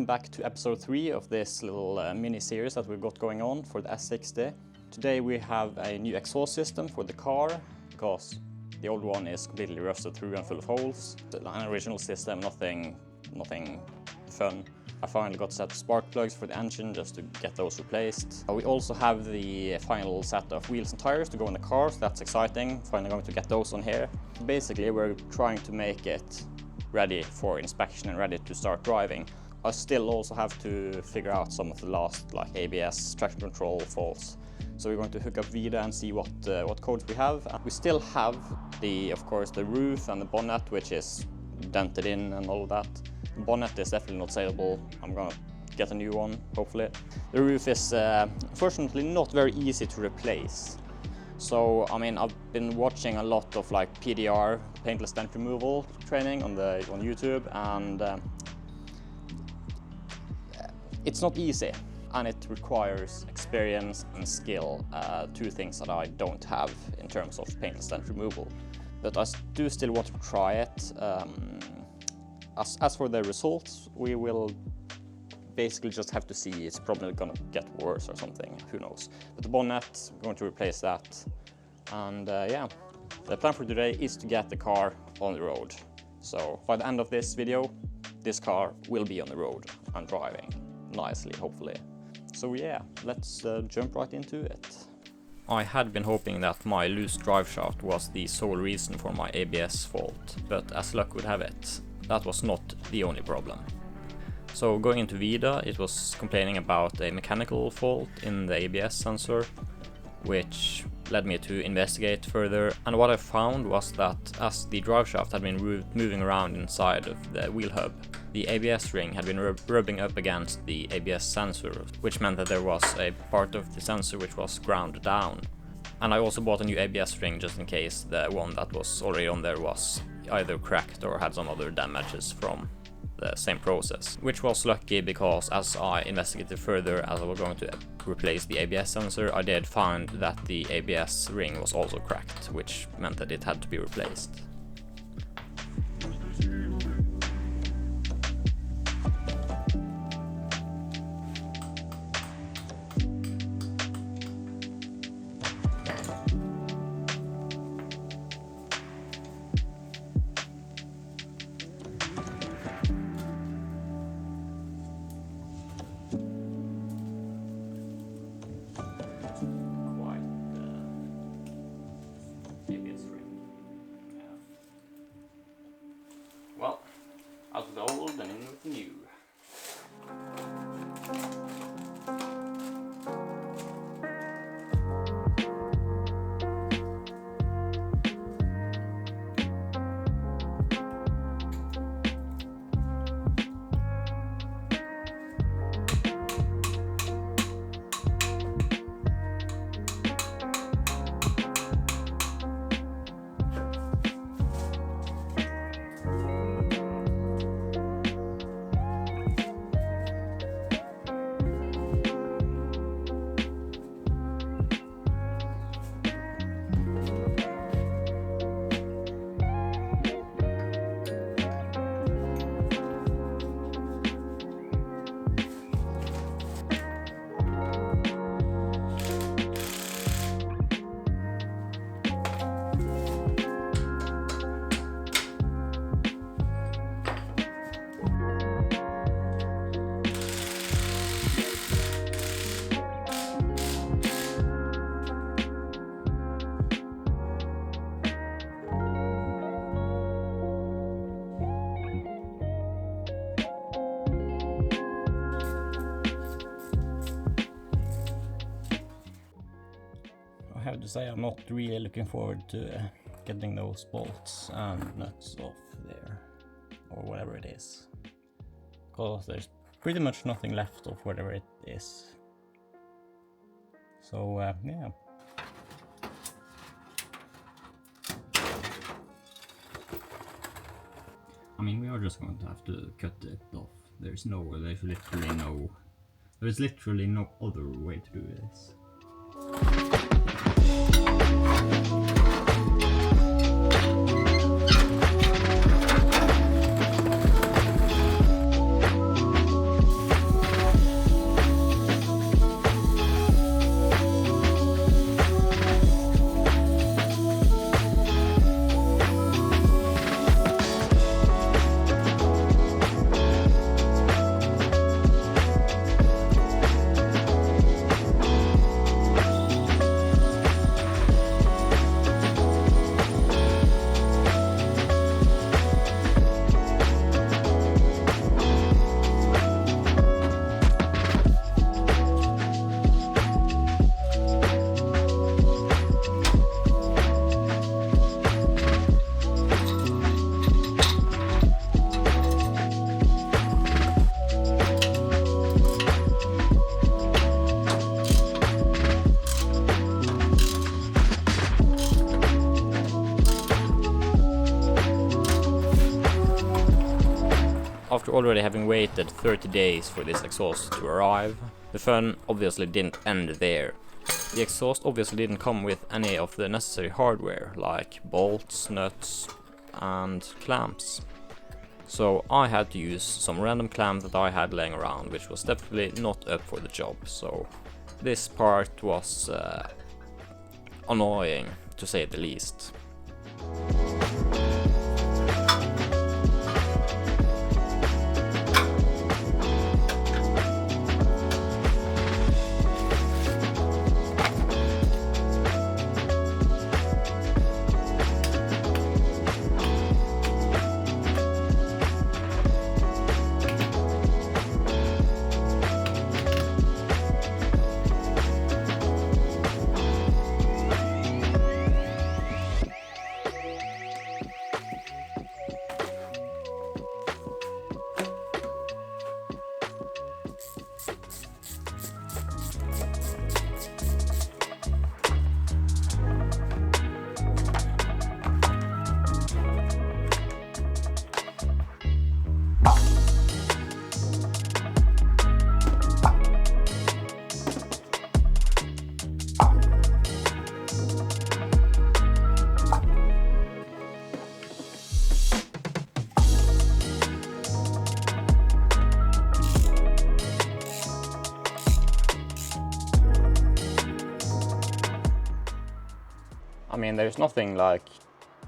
back to episode 3 of this little mini-series that we've got going on for the S60. Today we have a new exhaust system for the car, because the old one is completely rusted through and full of holes. An original system, nothing fun. I finally got a set of spark plugs for the engine just to get those replaced. We also have the final set of wheels and tires to go in the car, so that's exciting. Finally going to get those on here. Basically we're trying to make it ready for inspection and ready to start driving. I still also have to figure out some of the last ABS traction control faults. So we're going to hook up Vida and see what codes we have. We still have of course the roof and the bonnet, which is dented in and all of that. The bonnet is definitely not saleable. I'm gonna get a new one, hopefully. The roof is unfortunately not very easy to replace. So, I mean, I've been watching a lot of PDR, paintless dent removal training on YouTube, and it's not easy, and it requires experience and skill, two things that I don't have in terms of paintless dent removal. But I do still want to try it. As for the results, we will basically just have to see. It's probably gonna get worse or something, who knows. But the bonnet, I'm going to replace that. And yeah, the plan for today is to get the car on the road. So by the end of this video, this car will be on the road and driving nicely, hopefully. So yeah, let's jump right into it. I had been hoping that my loose drive shaft was the sole reason for my ABS fault, but as luck would have it, that was not the only problem. So going into Vida, it was complaining about a mechanical fault in the ABS sensor, which led me to investigate further, and what I found was that as the drive shaft had been moving around inside of the wheel hub, the ABS ring had been rubbing up against the ABS sensor, which meant that there was a part of the sensor which was ground down. And I also bought a new ABS ring just in case the one that was already on there was either cracked or had some other damages from the same process, which was lucky because as I investigated further as I was going to replace the ABS sensor, I did find that the ABS ring was also cracked, which meant that it had to be replaced. Well, out with the old and in with the new. I have to say I'm not really looking forward to getting those bolts and nuts off there, or whatever it is, because there's pretty much nothing left of whatever it is. So yeah. I mean, we are just going to have to cut it off. There's literally no other way to do this. After already having waited 30 days for this exhaust to arrive, the fun obviously didn't end there. The exhaust obviously didn't come with any of the necessary hardware, like bolts, nuts and clamps. So I had to use some random clamp that I had laying around, which was definitely not up for the job. So this part was annoying, to say the least. I mean, there's nothing like,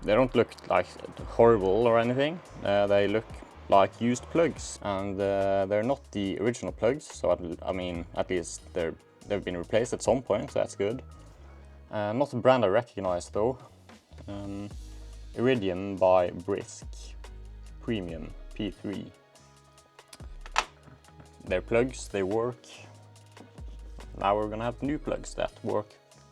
they don't look like horrible or anything. They look like used plugs, and they're not the original plugs. So I mean, at least they've been replaced at some point, so that's good. Not a brand I recognize though. Iridium by Brisk Premium P3. They're plugs, they work. Now we're gonna have new plugs that work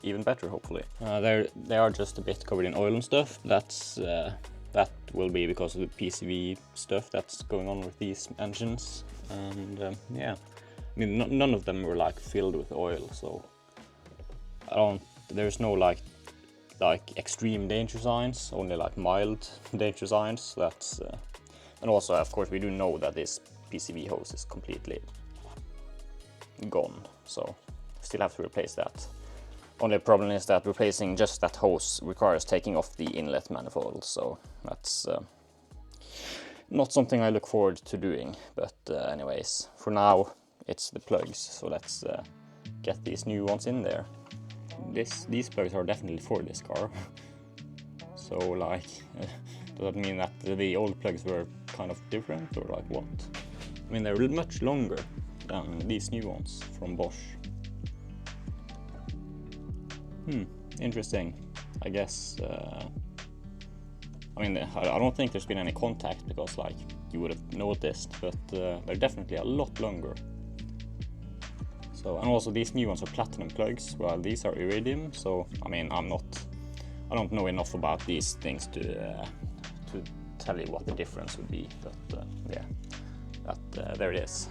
even better, hopefully. They are just a bit covered in oil and stuff. That will be because of the PCV stuff that's going on with these engines. And yeah, I mean, none of them were like filled with oil, so there's no like extreme danger signs, only like mild danger signs. That's and also, of course, we do know that this PCV hose is completely gone, so still have to replace that. Only problem is that replacing just that hose requires taking off the inlet manifold, so that's not something I look forward to doing. But anyways, for now it's the plugs, so let's get these new ones in there. These plugs are definitely for this car. So like, does that mean that the old plugs were kind of different, or like what? I mean, they're much longer than these new ones from Bosch. Interesting. I guess, I mean, I don't think there's been any contact, because like you would have noticed, but they're definitely a lot longer. So, and also these new ones are platinum plugs, while these are iridium. So, I mean, I don't know enough about these things to tell you what the difference would be, but yeah, there it is.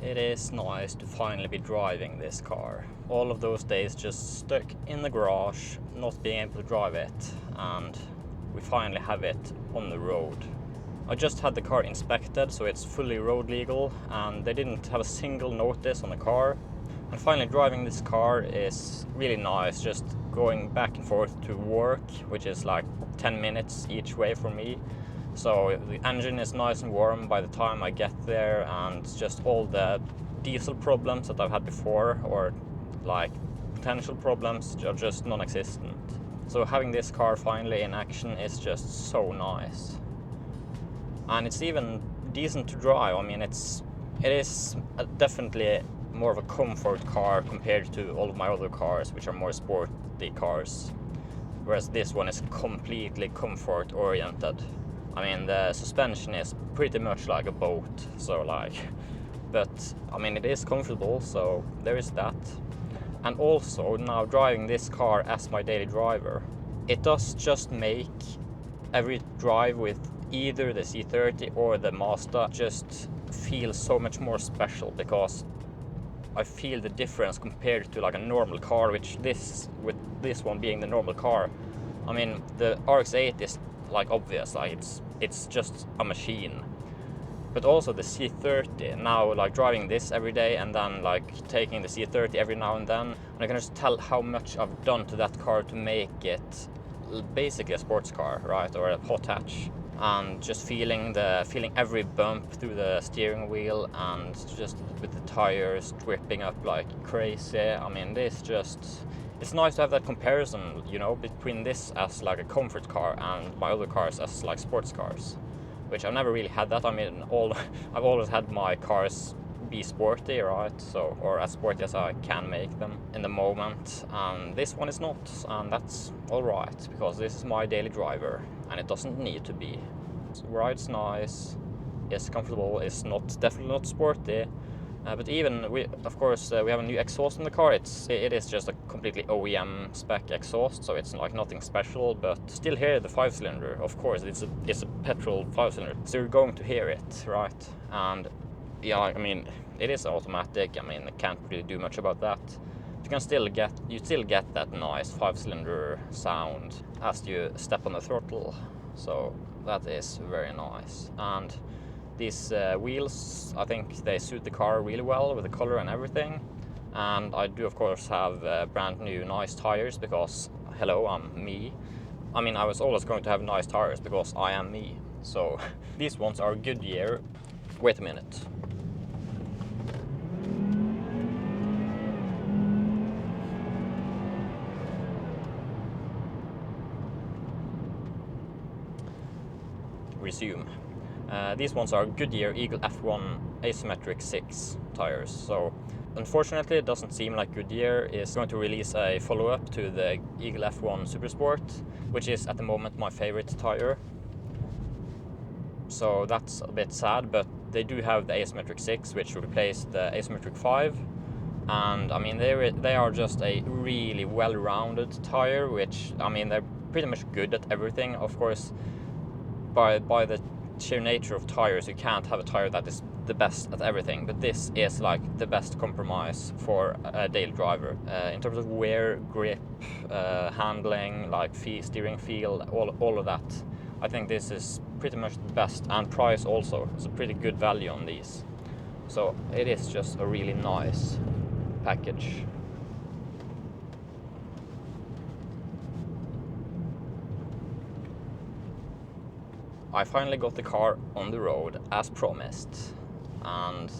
it is nice to finally be driving this car. All of those days just stuck in the garage, not being able to drive it, and we finally have it on the road. I just had the car inspected, so it's fully road legal, and they didn't have a single notice on the car. And finally driving this car is really nice, just going back and forth to work, which is like 10 minutes each way for me. So the engine is nice and warm by the time I get there, and just all the diesel problems that I've had before, or like potential problems, are just non-existent. So having this car finally in action is just so nice. And it's even decent to drive. I mean, it is definitely more of a comfort car compared to all of my other cars, which are more sporty cars. Whereas this one is completely comfort oriented. I mean, the suspension is pretty much like a boat, so like, but I mean, it is comfortable, so there is that. And also, now driving this car as my daily driver, it does just make every drive with either the C30 or the Mazda just feel so much more special, because I feel the difference compared to like a normal car, with this one being the normal car. I mean, the RX-8 is like obvious, like it's just a machine. But also the C30, now like driving this every day and then like taking the C30 every now and then, I can just tell how much I've done to that car to make it basically a sports car, right, or a hot hatch. And just feeling every bump through the steering wheel, and just with the tires dripping up like crazy. I mean, it's nice to have that comparison, you know, between this as like a comfort car and my other cars as like sports cars, which I've never really had that. I mean, I've always had my cars be sporty, right? So, or as sporty as I can make them in the moment, and this one is not, and that's all right, because this is my daily driver and it doesn't need to be. So, ride's nice, it's comfortable, it's definitely not sporty, but even we have a new exhaust in the car. It is just a completely OEM spec exhaust, so it's like nothing special, but still hear the 5-cylinder. Of course, it's a petrol 5-cylinder, so you're going to hear it, right? And yeah, I mean, it is automatic. I mean, I can't really do much about that. You still get that nice 5-cylinder sound as you step on the throttle, so that is very nice. And these wheels, I think they suit the car really well with the color and everything. And I do of course have brand new nice tires, because hello, I'm me. I mean, I was always going to have nice tires because I am me. So these ones are Goodyear. Wait a minute. Resume. These ones are Goodyear Eagle F1 Asymmetric 6 tires. So unfortunately, it doesn't seem like Goodyear is going to release a follow-up to the Eagle F1 Supersport, which is at the moment my favorite tire. So that's a bit sad, but they do have the Asymmetric 6, which replaced the Asymmetric 5. And I mean, they are just a really well-rounded tire, which, I mean, they're pretty much good at everything. Of course, by the sheer nature of tires, you can't have a tire that is the best at everything, but this is like the best compromise for a daily driver in terms of wear, grip, handling, like steering feel, all of that. I think this is pretty much the best, and price also. It's a pretty good value on these, so it is just a really nice package. I finally got the car on the road as promised, and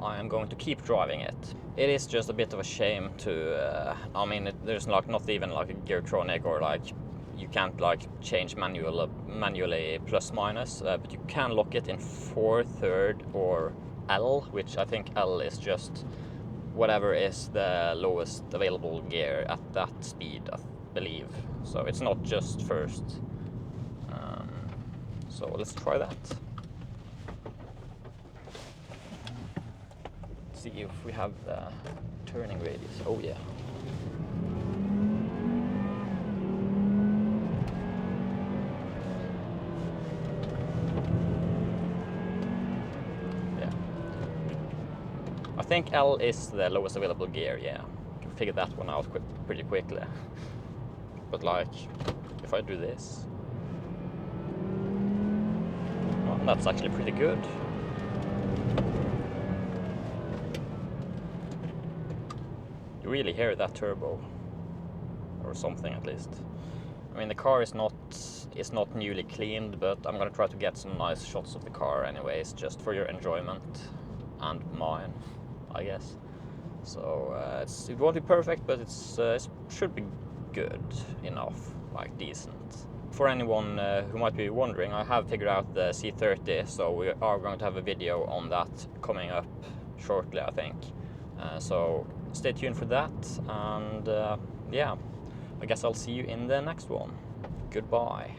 I am going to keep driving it. It is just a bit of a shame to, I mean, there's like not even like a Geartronic, or like you can't like change manually plus minus, but you can lock it in 4, 3rd or L, which I think L is just whatever is the lowest available gear at that speed, I believe. So it's not just 1st. So let's try that. Let's see if we have the turning radius. Oh yeah. think L is the lowest available gear, yeah. You can figure that one out pretty quickly. But like, if I do this, well, that's actually pretty good. You really hear that turbo, or something at least. I mean, the car is not newly cleaned, but I'm gonna try to get some nice shots of the car anyways, just for your enjoyment and mine, I guess. So it won't be perfect, but it should be good enough, like decent. For anyone who might be wondering, I have figured out the C30, so we are going to have a video on that coming up shortly, I think. So stay tuned for that, and yeah, I guess I'll see you in the next one. Goodbye.